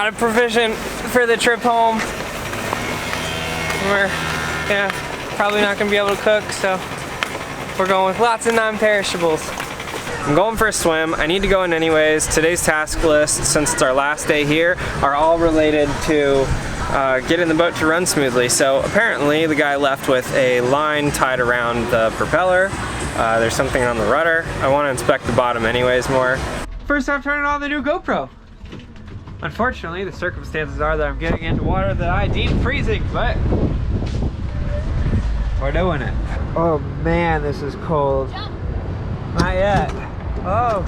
not a provision for the trip home. We're, probably not gonna be able to cook, so we're going with lots of non-perishables. I'm going for a swim. I need to go in anyways. Today's task list, since it's our last day here, are all related to getting the boat to run smoothly. So apparently the guy left with a line tied around the propeller. There's something on the rudder. I want to inspect the bottom anyways more. First I'm turning on the new GoPro. Unfortunately, the circumstances are that I'm getting into water that I deem freezing, but we're doing it. Oh man, this is cold. Not yet. Oh.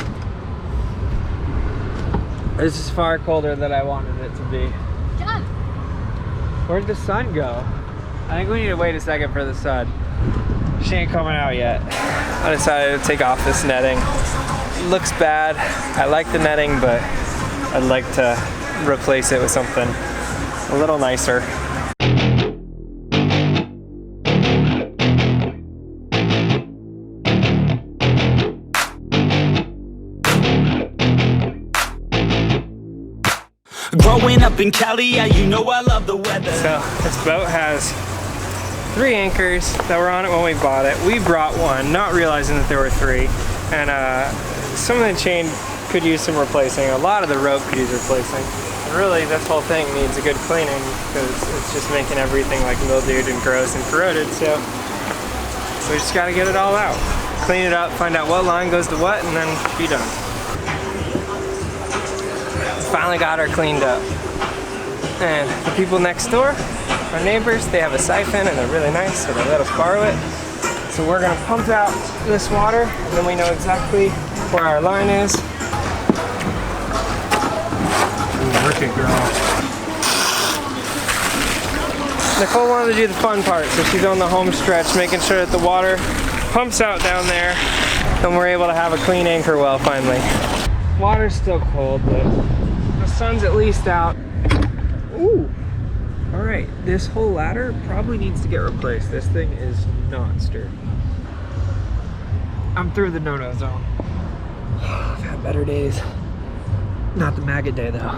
This is far colder than I wanted it to be. Jump. Where'd the sun go? I think we need to wait a second for the sun. She ain't coming out yet. I decided to take off this netting. It looks bad. I like the netting, but I'd like to replace it with something a little nicer. Growing up in Cali, yeah, you know I love the weather. So this boat has 3 anchors that were on it when we bought it. We brought one, not realizing that there were 3. And some of the chain could use some replacing. A lot of the rope could use replacing. And really, this whole thing needs a good cleaning because it's just making everything like mildewed and gross and corroded. So we just got to get it all out. Clean it up, find out what line goes to what, and then be done. Finally got her cleaned up. And the people next door, our neighbors, they have a siphon and they're really nice, so they let us borrow it. So we're gonna pump out this water and then we know exactly where our line is. Work it, girl. Nicole wanted to do the fun part, so she's on the home stretch, making sure that the water pumps out down there and we're able to have a clean anchor well finally. Water's still cold, but the sun's at least out. Ooh. All right, this whole ladder probably needs to get replaced. This thing is not sturdy. I'm through the no-no zone. I've had better days. Not the maggot day though.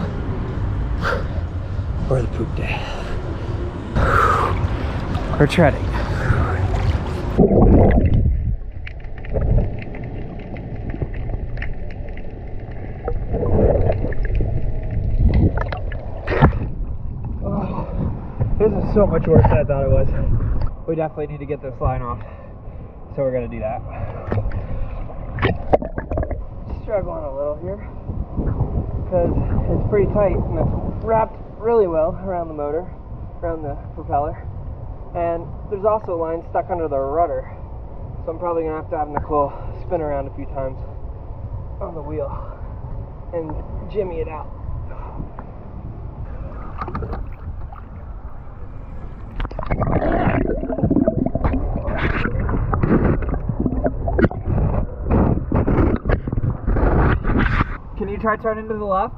Or the poop day. We're treading. This is so much worse than I thought it was. We definitely need to get this line off, so we're gonna do that. Struggling a little here, because it's pretty tight and it's wrapped really well around the motor, around the propeller. And there's also a line stuck under the rudder, so I'm probably gonna have Nicole spin around a few times on the wheel and jimmy it out. Can you try turning to the left?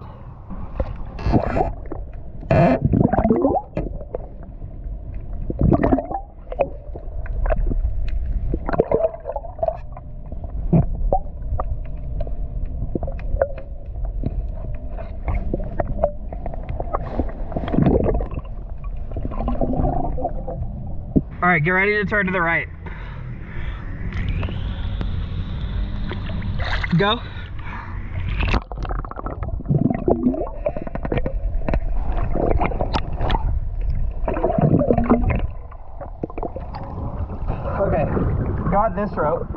All right, get ready to turn to the right. Go. Okay, got this rope.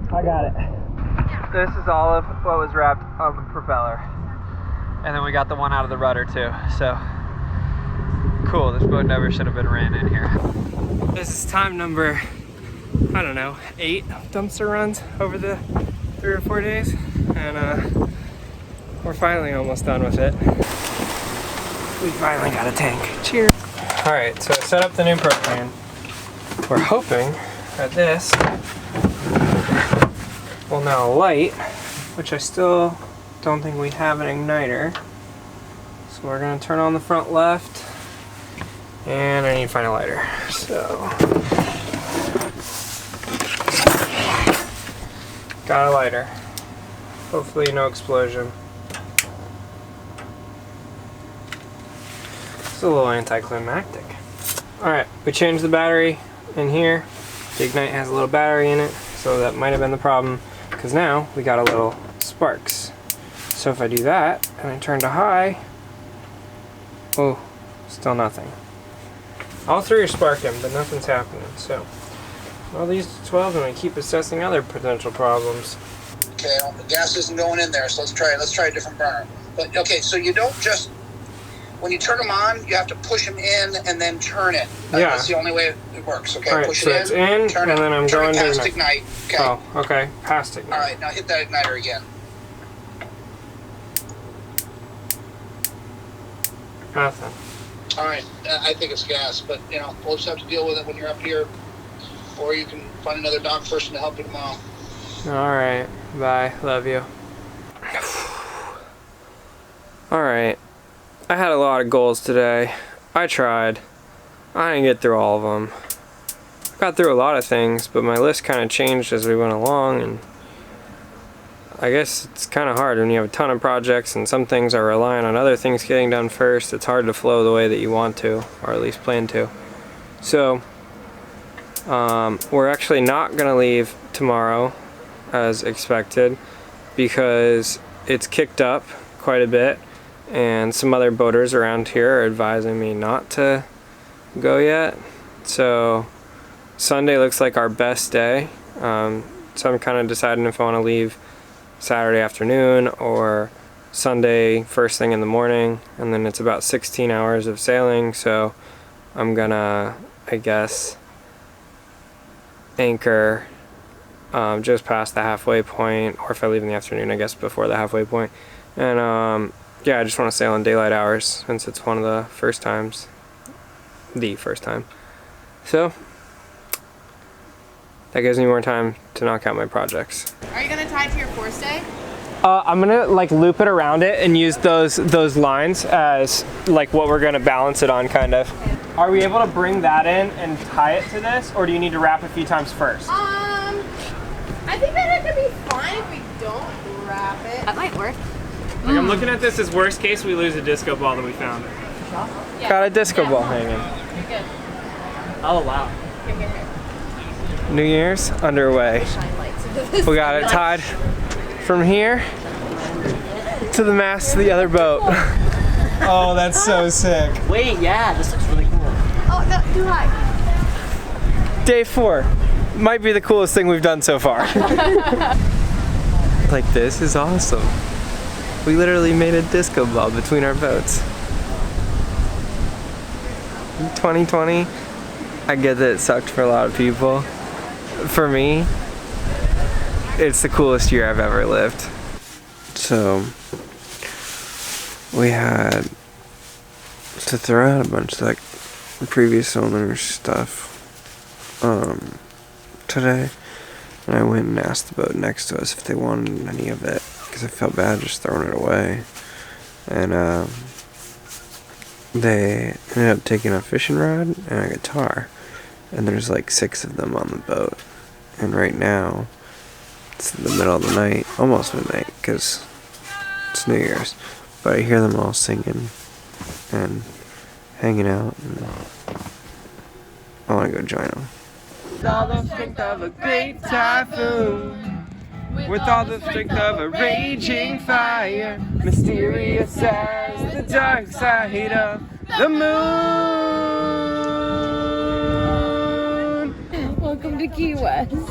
I got it. This is all of what was wrapped on the propeller. And then we got the one out of the rudder too. So cool, this boat never should have been ran in here. This is time number, I don't know, 8 dumpster runs over the 3 or 4 days. And we're finally almost done with it. We finally got a tank. Cheers. All right, so I set up the new propane. We're hoping that this will now light which I still don't think we have an igniter. So we're gonna turn on the front left, and I need to find a lighter. So, got a lighter. Hopefully no explosion. It's a little anticlimactic. Alright, we changed the battery in here. The Ignite has a little battery in it, so that might have been the problem, because now we got a little sparks. So if I do that, and I turn to high, oh, still nothing. All three are sparking, but nothing's happening, so. Well, these 12, and we keep assessing other potential problems. Okay, the gas isn't going in there, so let's try it. Let's try a different burner. But, okay, so you don't just, when you turn them on, you have to push them in and then turn it. Yeah. That's the only way it works, okay? All right, push so it it's in, turn and it, then I'm turn going it past to Ignite. Okay. Oh, okay, past Ignite. All right, now hit that igniter again. Nothing. All right, I think it's gas, but, you know, we'll just have to deal with it when you're up here, or you can find another dock person to help you tomorrow. All right, bye, love you. All right, I had a lot of goals today. I tried. I didn't get through all of them. I got through a lot of things, but my list kind of changed as we went along, and I guess it's kind of hard when you have a ton of projects and some things are relying on other things getting done first. It's hard to flow the way that you want to, or at least plan to. So, we're actually not going to leave tomorrow as expected because it's kicked up quite a bit, and some other boaters around here are advising me not to go yet. So Sunday looks like our best day, so I'm kind of deciding if I want to leave Saturday afternoon or Sunday first thing in the morning, and then it's about 16 hours of sailing, so I'm gonna, I guess, anchor just past the halfway point, or if I leave in the afternoon, I guess before the halfway point. And yeah, I just want to sail in daylight hours since it's one of the first times, the first time. So that gives me more time to knock out my projects. Are you gonna tie it to your forestay? I'm gonna like loop it around it and use those lines as like what we're gonna balance it on, kind of. Are we able to bring that in and tie it to this, or do you need to wrap a few times first? I think that it could be fine if we don't wrap it. That might work. Like I'm looking at this as worst case, we lose a disco ball that we found. Yeah. Got a disco ball hanging. You're good. Oh wow. Here. New Year's underway. We got it tied from here to the mast of the other boat. Oh, that's so sick. Wait, yeah, this looks really cool. Oh, no, too high. Day 4 might be the coolest thing we've done so far. Like, this is awesome. We literally made a disco ball between our boats. 2020, I get that it sucked for a lot of people. For me, it's the coolest year I've ever lived. So, we had to throw out a bunch of like previous owners' stuff today, and I went and asked the boat next to us if they wanted any of it because I felt bad just throwing it away, and they ended up taking a fishing rod and a guitar, and there's like 6 of them on the boat, and right now it's the middle of the night, almost midnight, because it's New Year's, but I hear them all singing and hanging out, and I want to go join them. With all the strength of a great typhoon, with all the strength of a raging fire, mysterious as the dark side of the moon. Welcome to Key West. You're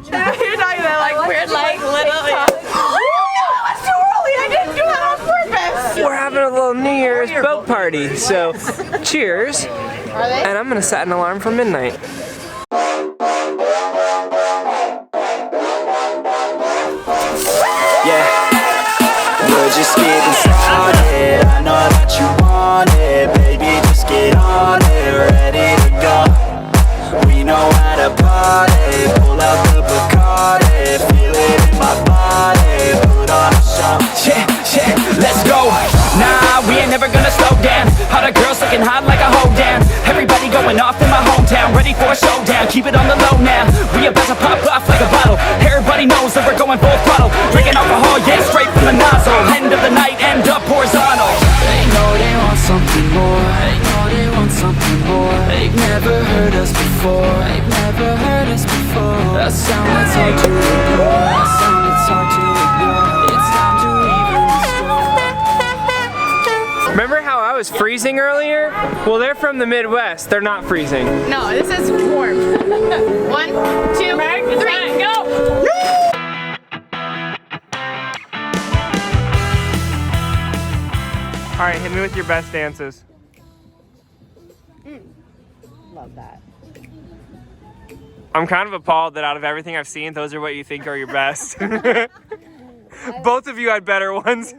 talking about like weird, like literally. Oh, that's too early. I didn't do that on purpose. We're having a little New Year's boat party, so cheers. And I'm gonna set an alarm for midnight. Yeah, we're just getting started. I know that you want it, baby, just get on it, ready to go. We know how to party, pull out the Bacardi, feel it in damn. All the girls looking hot like a hoe damn. Everybody going off in my hometown, ready for a showdown. Keep it on the low now, we about to pop off like a bottle. Everybody knows that we're going full throttle. Drinking alcohol, yeah, straight from the nozzle. End of the night, end up horizontal. They know they want something more. They know they want something more. They've never heard us before. They've never heard us before. A sound that's hard to ignore. A sound that's hard to ignore. It's time to even restore. Remember how I was freezing earlier? Well, they're from the Midwest. They're not freezing. No, this is warm. 1, 2, 3, go! All right, hit me with your best dances. Love that. I'm kind of appalled that out of everything I've seen, those are what you think are your best. Both of you had better ones.